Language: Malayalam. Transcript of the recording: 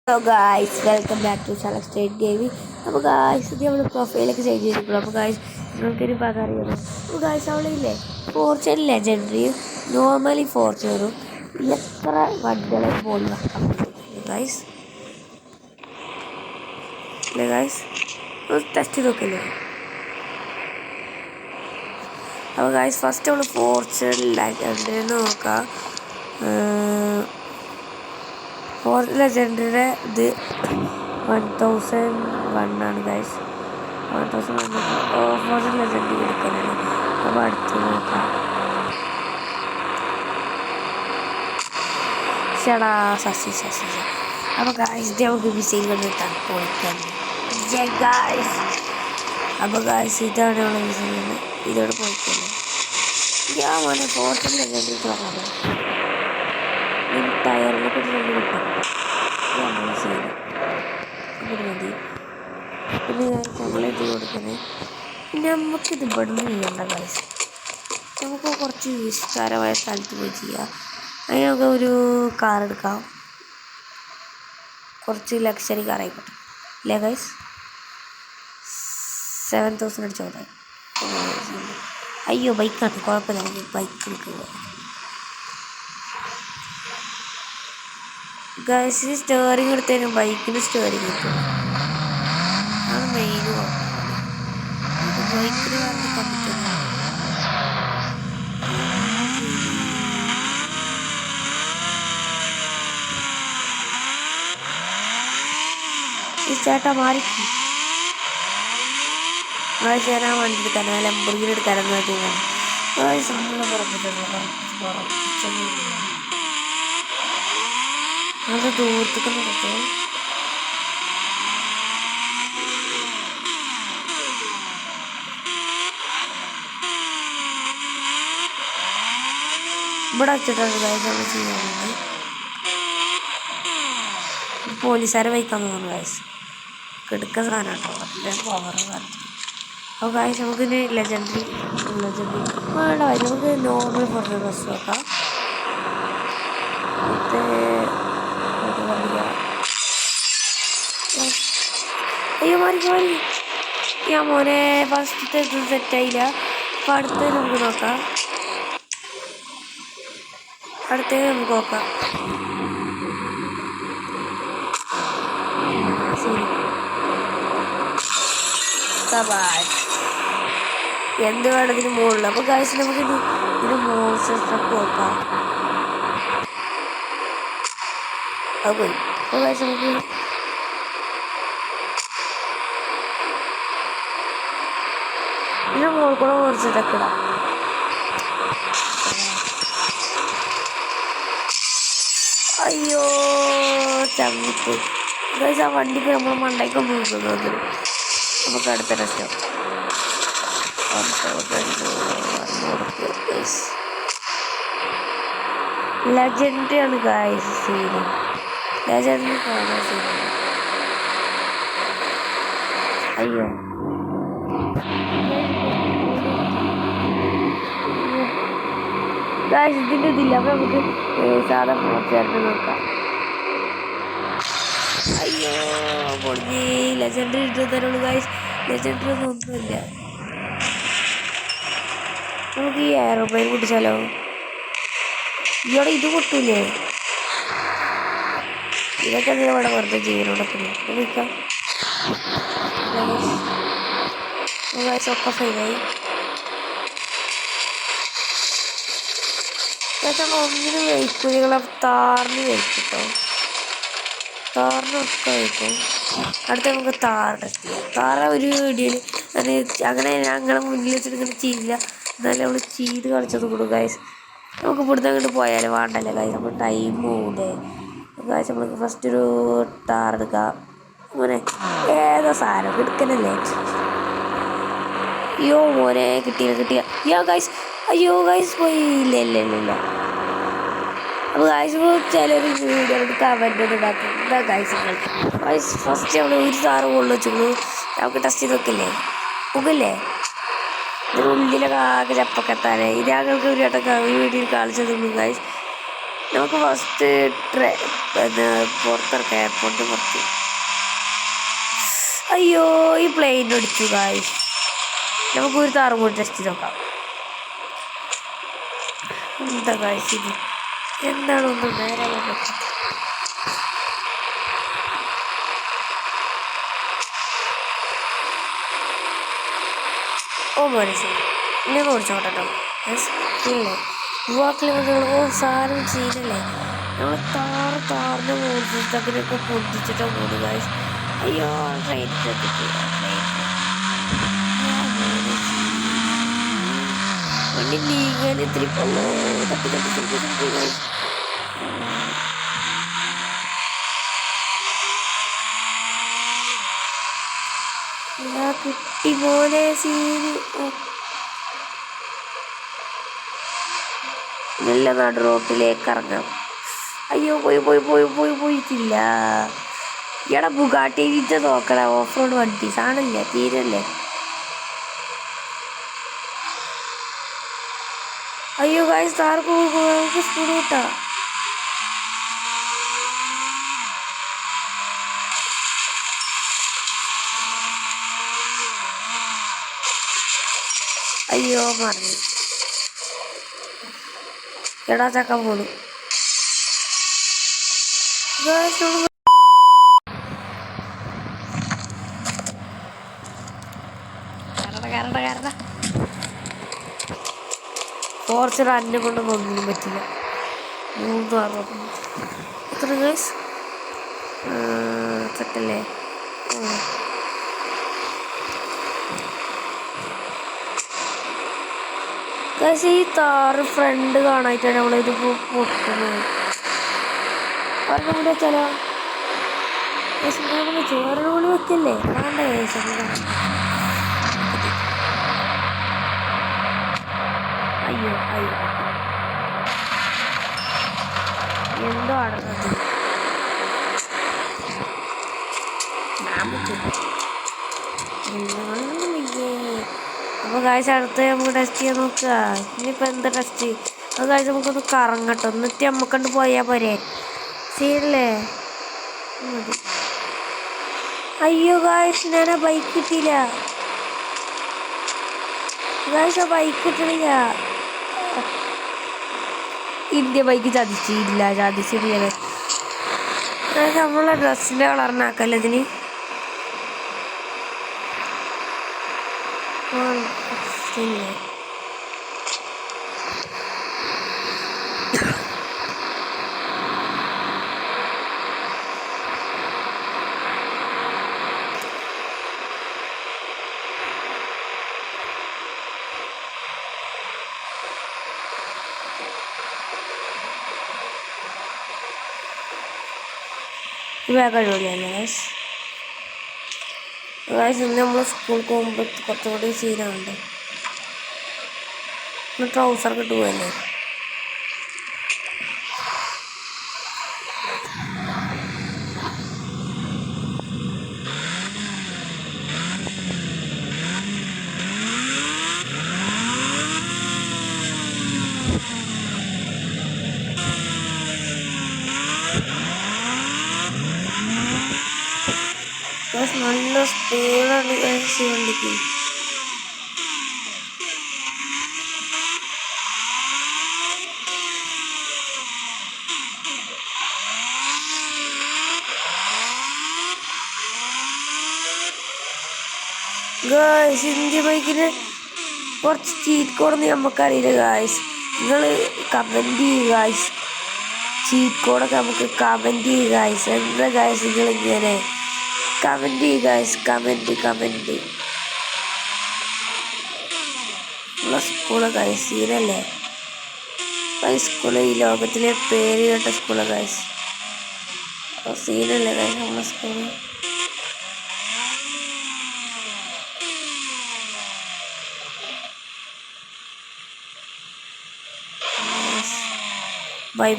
Hello guys, welcome back to select state gaming. അപ്പോൾ ഗായ്സ് ഇത് നമ്മൾ പ്രൊഫൈലൊക്കെ ചേഞ്ച് ചെയ്തിട്ടുള്ളൂ. അപ്പോൾ ഗായ്സ് നിങ്ങൾക്കൊരു ഭാഗം അറിയാമോ? അപ്പോൾ ഗായ്സ് അവളില്ലേ ഫോർച്യൂൺ ലെജൻഡറിയും നോർമലി ഫോർച്യൂണറും എത്ര വണ്ടികളെ പോലും വെക്കാൻ പറ്റും ഗായ്സ്. അല്ലേ ഗായ്സ്, ടെസ്റ്റ് ചെയ്ത് നോക്കില്ലേ? അപ്പോൾ ഗായ്സ് ഫസ്റ്റ് നമ്മൾ ഫോർച്യൂൺ ലെജൻഡറി നോക്കാം. ഫോർച്യൂൺ ലെജൻഡറിയുടെ ഇത് 1001 ആണ് ഗൈസ്. 1001 ഫോർച്യൂൺ ലെജൻഡറി എടുക്കാനാണ്. അപ്പോൾ അടുത്ത് നോക്കാം. ചേടാ സസി. അപ്പോൾ ഗായ്സ് നമുക്ക് വിസയിൽ വന്നിട്ടാ പൊളിക്കാൻ ഗായ്സ്. അപ്പോൾ ഗായ്സ് ഇതാണ് നമ്മൾ വിസയിൽ ഇതോടെ പൊളിക്കുന്നത്. ഞാൻ മോനെ ഫോർച്യൂൺ ലെജൻഡറി തുറന്നത് ടയറിലൊക്കെ രണ്ട് കിട്ടും മതി. പിന്നെ നമ്മളിത് കൊടുക്കുന്നത് നമുക്കിത് ഇവിടുന്ന് ചെയ്യേണ്ട ഗൈസ്. നമുക്ക് കുറച്ച് വിസ്താരമായ സ്ഥലത്ത് പോയി ചെയ്യാം. അതിന് നമുക്ക് ഒരു കാർ എടുക്കാം. കുറച്ച് ലക്ഷറി കാർ ആയിക്കോട്ടെ അല്ലേ ഗൈസ്. 7000 അടിച്ചോ. അയ്യോ ബൈക്കാണ്, കുഴപ്പമില്ല, ബൈക്ക് എടുക്കുക ഗൈസ്. സ്റ്റെയറിങ് എടുത്തതിനും ബൈക്കിന് സ്റ്റെയറിങ് കിട്ടും. അതാണ് മെയിൻ ബൈക്കിന് പറഞ്ഞിക്കാൻ പറ്റും. ഈ ചേട്ടാ മാറിക്കും ചേരാ വണ്ടി എടുക്കാൻ ലംബോർഗിനി എടുക്കാനെന്ന് നമ്മളെ പറഞ്ഞിട്ടുണ്ട്. അത് ദൂരത്തേക്ക് നടക്കും. ഇവിടെ വെച്ചിട്ടാണ് ഗൈസ് നമ്മൾ ചെയ്യാറുണ്ട്. പോലീസുകാരെ വയ്ക്കാൻ തോന്നുന്നു ഗൈസ്. കിടക്ക സാധനം കേട്ടോ, പവർ സാധനം. അപ്പോൾ ഗൈസ് നമുക്കിത് ലെജൻഡറി വേണ്ട കാര്യം നമുക്ക് നോർമൽ ഫോർച്യൂൺ ബസ് നോക്കാം. അയ്യോ മാറി ഞാൻ മോനെ ഫസ്റ്റത്തെ ഇത് സെറ്റായില്ല. അപ്പം അടുത്തത് നമുക്ക് നോക്കാം. എന്ത് വേണം ഇതിന് മുകളിൽ. അപ്പോൾ ഗൈസ് നമുക്ക് ഇതിന് മോൺസ്റ്റർ നോക്കാം. അത് പോയി. അപ്പോൾ ഗൈസ് നമുക്ക് ഇതിന് മുകളിൽ കൂടെ മോൺസ്റ്ററൊക്കെ ഇടാം. അയ്യോ ചമ്മിട്ട് ഗൈസ്. ആ വണ്ടിക്ക് നമ്മൾ മണ്ടയ്ക്കൊന്നും നോക്കുന്നത്. നമുക്ക് അടുത്ത രസം ലെജൻഡറി ആണ് ഗൈസ്. സീന് ലെജൻഡറി കാണാൻ സീൻ. അയ്യോ ഗൈസ് ഇതിൻ്റെ ഇതില്ല. അപ്പം നമുക്ക് സാധാ ഫോർച്യൂണർ നോക്കാം. അയ്യോ പൊടി ലെജൻഡറി ഇട്ട് തരുള്ളൂ ഗൈസ്. ലെജൻഡറി ഒന്നുമില്ല. നമുക്ക് ഈ എയർപ്ലെയിൻ പൊട്ടിച്ചാലോ? ഇവിടെ ഇത് പൊട്ടൂലേ? ഇതൊക്കെ എന്തെങ്കിലും ഇവിടെ വെറുതെ ജീവനോടൊക്കെ വിൽക്കാം ഗൈസ്. ഒക്കെ ഫൈനായി. ഒന്നിനും വയ്ക്കൂലികളെ താറിന് വയ്ക്കിട്ടോ. താറിനൊക്കെ വയ്ക്കും. അടുത്ത നമുക്ക് താറ് ടെസ്റ്റ് ചെയ്യാം. താറ ഒരു വീഡിയോയിൽ അങ്ങനെ ഞങ്ങളെ മുന്നിൽ വെച്ചിട്ട് ഇങ്ങനെ ചെയ്യില്ല. എന്നാലും നമ്മൾ ചെയ്ത് കളിച്ചത് കൊടുക്കും ഗൈസ്. നമുക്ക് ഇവിടുന്ന് അങ്ങോട്ട് പോയാലും വേണ്ടല്ലേ ഗൈസ്, നമ്മൾ ടൈം പോകൂലേ ഗൈസ്. നമ്മൾക്ക് ഫസ്റ്റ് ഒരു താറെടുക്കാം. മോനെ ഏതോ സാധനം എടുക്കണല്ലേ. അയ്യോ മോനെ കിട്ടിയ അയ്യോ ഗൈസ് പോയി. ഇല്ല. അപ്പോൾ ഗൈസ് ചിലർ വീഡിയോ കമൻ്റ് ഒന്നും ഉണ്ടാക്കും. എന്താ ഗൈസ് ഫസ്റ്റ് നമ്മൾ ഒരു സാറ് മുകളിൽ വെച്ചോളൂ. നമുക്ക് ടെസ്റ്റ് ചെയ്ത് നോക്കില്ലേ മുഖല്ലേ. ഇതിനുള്ളിലൊക്കെ ആകെ ചപ്പൊക്കെ എത്താനേ. ഇത് ഞങ്ങൾക്ക് ഒരു വട്ടം വീഡിയോയിൽ കാണിച്ചു തന്നു ഗൈസ്. നമുക്ക് ഫസ്റ്റ് പുറത്തിറക്കാം, എയർപോർട്ടിന് പുറത്ത്. അയ്യോ, ഈ പ്ലെയിൻ അടിച്ചു ഗായ്സ്. നമുക്കൊരു താറും കൂടി ടെസ്റ്റ് ചെയ്ത് നോക്കാം. എന്താ ഗായ്സ് ഇത്? എന്താണ് ഒന്നും നേരെ പറ്റും? ഓ മനസ്സിലായി, ഞാൻ ഓടിച്ചോട്ടെ കേട്ടോ. ഇല്ലേ യുവാക്കളെ ഓ സാധനം സീനല്ലേ. നമ്മൾ താറിൻ്റെ മുകളിൽ അങ്ങനെയൊക്കെ പൊന്തിച്ചിട്ടാണ് പോകുന്നത് ഗായ്സ്. അയ്യോ ട്രെയിൻ വണ്ടി നീങ്ങാൻ ഇത്തിരി തപ്പി ഗായ്സ്. കിട്ടി പോലെ സീന്. നല്ല നാട് റോട്ടിലേക്ക് ഇറങ്ങാം. അയ്യോ പോയിട്ടില്ല. ഇവിടെ ബുഗാട്ടി വിറ്റ് നോക്കണ ഓഫ് റോഡ് വണ്ടി സാധനമില്ല, തീരല്ലേ. അയ്യോ ഗായ്സ് താർക്ക് നമുക്ക് സ്പീഡ് കിട്ടാം. അയ്യോ മറന്നു. എടാ ചക്ക പോണു. ഫോർച്ചർ അന്നെ കൊണ്ടൊന്നും ഒന്നിനും പറ്റില്ല. 360 എത്ര ഗൈസ് സെറ്റല്ലേ. ഗൈസ് ഈ താറ് ഫ്രണ്ട് കാണായിട്ടാണ് നമ്മളിത് പൊട്ടുന്നത്. ഒരെണ്ണം കൂടി വെച്ചാലോ? ഒരെണ്ണം കൂടി വെക്കല്ലേ? വേണ്ട ഗൈസ്. അയ്യോ എന്തോ അടങ്ങുന്നത്. അപ്പോൾ കാഴ്ച അടുത്ത് നമുക്ക് ടെസ്റ്റ് ചെയ്യാൻ നോക്കുക. ഇനിയിപ്പോൾ എന്താ ടെസ്റ്റ്? അത് കാഴ്ച നമുക്കൊന്ന് കറങ്ങട്ടോ, എന്നിട്ട് നമ്മക്കണ്ട് പോയാൽ പോരെ. ശരിയല്ലേ? മതി. അയ്യോ കാഴ്ച ഞാൻ ആ ബൈക്ക് കിട്ടിയില്ല. കാഴ്ച ബൈക്ക് കിട്ടണില്ല. ഇന്ത്യ ബൈക്ക് ചതിച്ചില്ല. നമ്മളെ ഡ്രസ്സിൻ്റെ കളറിനാക്കല്ലേ ഇതിന്. പിന്നെ വേഗം അടിപൊളിയല്ലേ ഗൈസ്. ഇന്ന് നമ്മൾ സ്കൂളിൽ പോകുമ്പോൾ കുറച്ചുകൂടി സീനാണ്ട്. ട്രൗസർ കിട്ടുമല്ലേ. നല്ല സ്പീഡാണ് വണ്ടിക്ക്. ഗായ്സ് ഇന്ത്യ ബൈക്കിന് കുറച്ച് ചീറ്റ് കോഡൊന്നും നമുക്കറിയില്ല ഗായ്സ്. നിങ്ങൾ കമൻറ്റ് ചെയ്യുക ഗായ്സ്. ചീറ്റ് കോഡൊക്കെ നമുക്ക് കമൻറ്റ് ചെയ്യുക ഗായ്സ്. എന്താ ഗായ്സ് നിങ്ങളിങ്ങനെ കമൻറ്റ് ചെയ്യുക ഗായ്സ്. കമൻറ്റ് നമ്മളെ സ്കൂള് ഗായ്സ് സീനല്ലേ. സ്കൂള് ഈ ലോകത്തിലെ പേര് കേട്ട സ്കൂള് ഗായ്സ്. സീനല്ലേ ഗായ്സ് നമ്മളെ സ്കൂള്. ബൈ